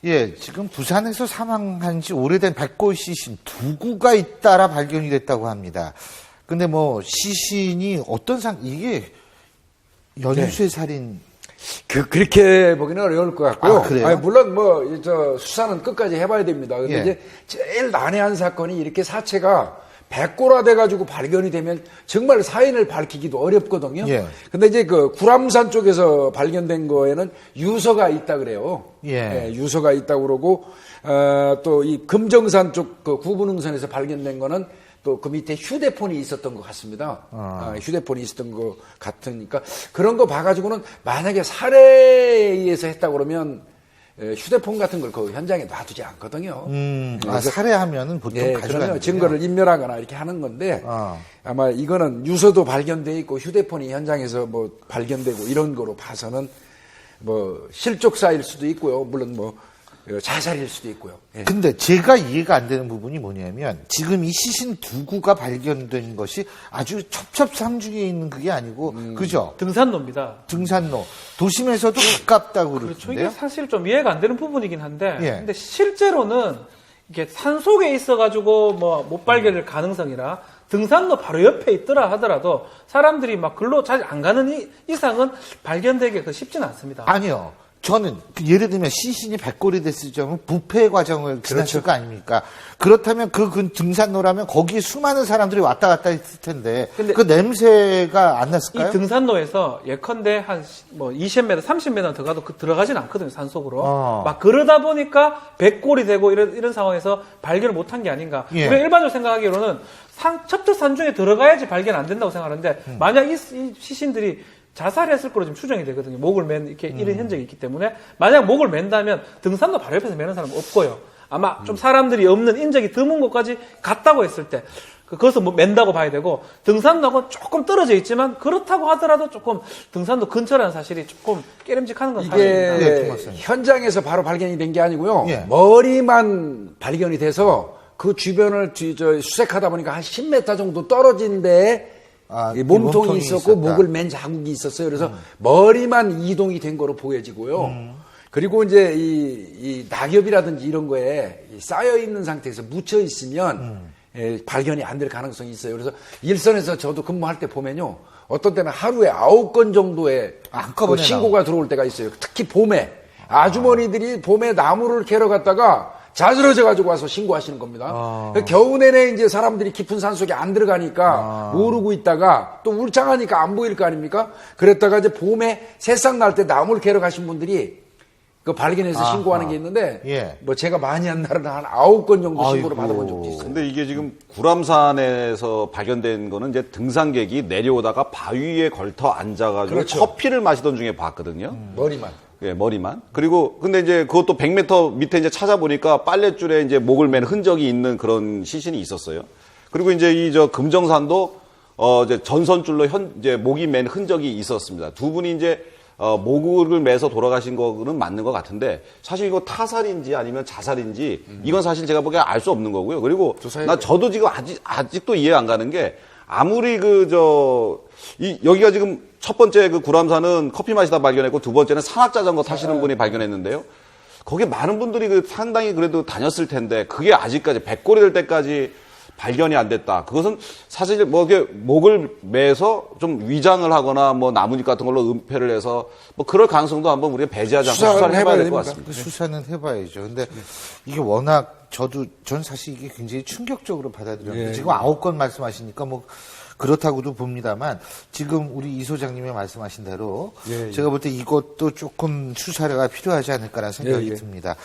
예, 지금 부산에서 사망한 지 오래된 백골 시신 2구가 잇따라 발견이 됐다고 합니다. 근데 뭐 시신이 이게 연쇄 살인. 그렇게 보기는 어려울 것 같고요. 아, 그래요? 물론 수사는 끝까지 해봐야 됩니다. 근데 예. 이제 제일 난해한 사건이 이렇게 사체가 백골화돼가지고 발견이 되면 정말 사인을 밝히기도 어렵거든요. 예. 근데 이제 그 구람산 쪽에서 발견된 거에는 유서가 있다 그래요. 예. 유서가 있다고 그러고, 또 이 금정산 쪽 그 구분흥선에서 발견된 거는 또 그 밑에 휴대폰이 있었던 것 같습니다. 휴대폰이 있었던 것 같으니까 그런 거 봐가지고는 만약에 살해에 의해서 했다 그러면 휴대폰 같은 걸 그 현장에 놔두지 않거든요. 살해하면은 보통 가져가는 증거를 인멸하거나 이렇게 하는 건데 아마 이거는 유서도 발견돼 있고 휴대폰이 현장에서 뭐 발견되고 이런 거로 봐서는 뭐 실족사일 수도 있고요. 물론 뭐 자살일 수도 있고요. 예. 근데 제가 이해가 안 되는 부분이 뭐냐면 지금 이 시신 2구가 발견된 것이 아주 첩첩산중에 있는 그게 아니고 그죠? 등산로입니다. 등산로. 도심에서도 가깝다고 그렇죠. 그러던데요. 이게 사실 좀 이해가 안 되는 부분이긴 한데, 예. 근데 실제로는 이게 산 속에 있어가지고 뭐 못 발견될 가능성이라 등산로 바로 옆에 있더라 하더라도 사람들이 막 글로 잘 안 가는 이상은 발견되기 쉽지는 않습니다. 아니요. 저는 예를 들면 시신이 백골이 됐을 경우 부패 과정을 지났을 거 아닙니까? 그렇다면 그 등산로라면 거기에 수많은 사람들이 왔다 갔다 했을 텐데 근데 그 냄새가 안 났을까요? 이 등산로에서 예컨대 한 뭐 20m, 30m 더 가도 들어가진 않거든요, 산속으로. 막 그러다 보니까 백골이 되고 이런 상황에서 발견을 못한 게 아닌가. 예. 우리가 일반적으로 생각하기로는 첩첩산중에 들어가야지 발견 안 된다고 생각하는데 만약 이 시신들이 자살했을 거로 지금 추정이 되거든요. 목을 맨 이런 흔적이 있기 때문에 만약 목을 맨다면 등산로 바로 옆에서 매는 사람은 없고요. 아마 좀 사람들이 없는 인적이 드문 곳까지 갔다고 했을 때 그것을 뭐 맨다고 봐야 되고 등산로하고 조금 떨어져 있지만 그렇다고 하더라도 조금 등산로 근처라는 사실이 조금 깨름직한 건 사실입니다. 이게 현장에서 바로 발견이 된 게 아니고요. 예. 머리만 발견이 돼서 그 주변을 수색하다 보니까 한 10m 정도 떨어진 데에 이 몸통이 있었고 목을 맨 자국이 있었어요. 그래서 머리만 이동이 된 거로 보여지고요. 그리고 이제 이 낙엽이라든지 이런 거에 쌓여 있는 상태에서 묻혀 있으면 발견이 안 될 가능성이 있어요. 그래서 일선에서 저도 근무할 때 보면요. 어떤 때는 하루에 9건 정도의 신고가 들어올 때가 있어요. 특히 봄에 아주머니들이 봄에 나무를 캐러 갔다가 자스러져 가지고 와서 신고하시는 겁니다. 겨우 내내 이제 사람들이 깊은 산속에 안 들어가니까 모르고 있다가 또 울창하니까 안 보일 거 아닙니까? 그랬다가 이제 봄에 새싹 날 때 나무를 캐러 가신 분들이 그 발견해서 신고하는 게 있는데 예. 뭐 제가 많이 한 날은 한 9건 정도 신고를 받아본 적도 있어요. 근데 이게 지금 구람산에서 발견된 거는 이제 등산객이 내려오다가 바위에 걸터 앉아가지고 그렇죠. 커피를 마시던 중에 봤거든요. 머리만. 예, 머리만. 그리고 근데 이제 그것도 100m 밑에 이제 찾아보니까 빨랫줄에 이제 목을 맨 흔적이 있는 그런 시신이 있었어요. 그리고 이제 금정산도 이제 전선줄로 이제 목이 맨 흔적이 있었습니다. 두 분이 이제 목을 매서 돌아가신 거는 맞는 것 같은데 사실 이거 타살인지 아니면 자살인지 이건 사실 제가 보기엔 알 수 없는 거고요. 그리고 저도 지금 아직도 이해 안 가는 게 아무리 여기가 지금 첫 번째 그 구람산은 커피 마시다 발견했고 두 번째는 산악자전거 타시는 분이 발견했는데요. 거기 많은 분들이 상당히 그래도 다녔을 텐데 그게 아직까지 백골이 될 때까지 발견이 안 됐다. 그것은 사실 뭐 목을 매서 좀 위장을 하거나 뭐 나뭇잎 같은 걸로 은폐를 해서 뭐 그럴 가능성도 한번 우리가 배제하지 않고 수사를 해봐야 될 것 같습니다. 수사는 해봐야죠. 근데 이게 워낙 전 사실 이게 굉장히 충격적으로 받아들였는데 지금 9건 말씀하시니까 뭐 그렇다고도 봅니다만 지금 우리 이 소장님이 말씀하신 대로 제가 볼 때 이것도 조금 수사가 필요하지 않을까라는 생각이 듭니다.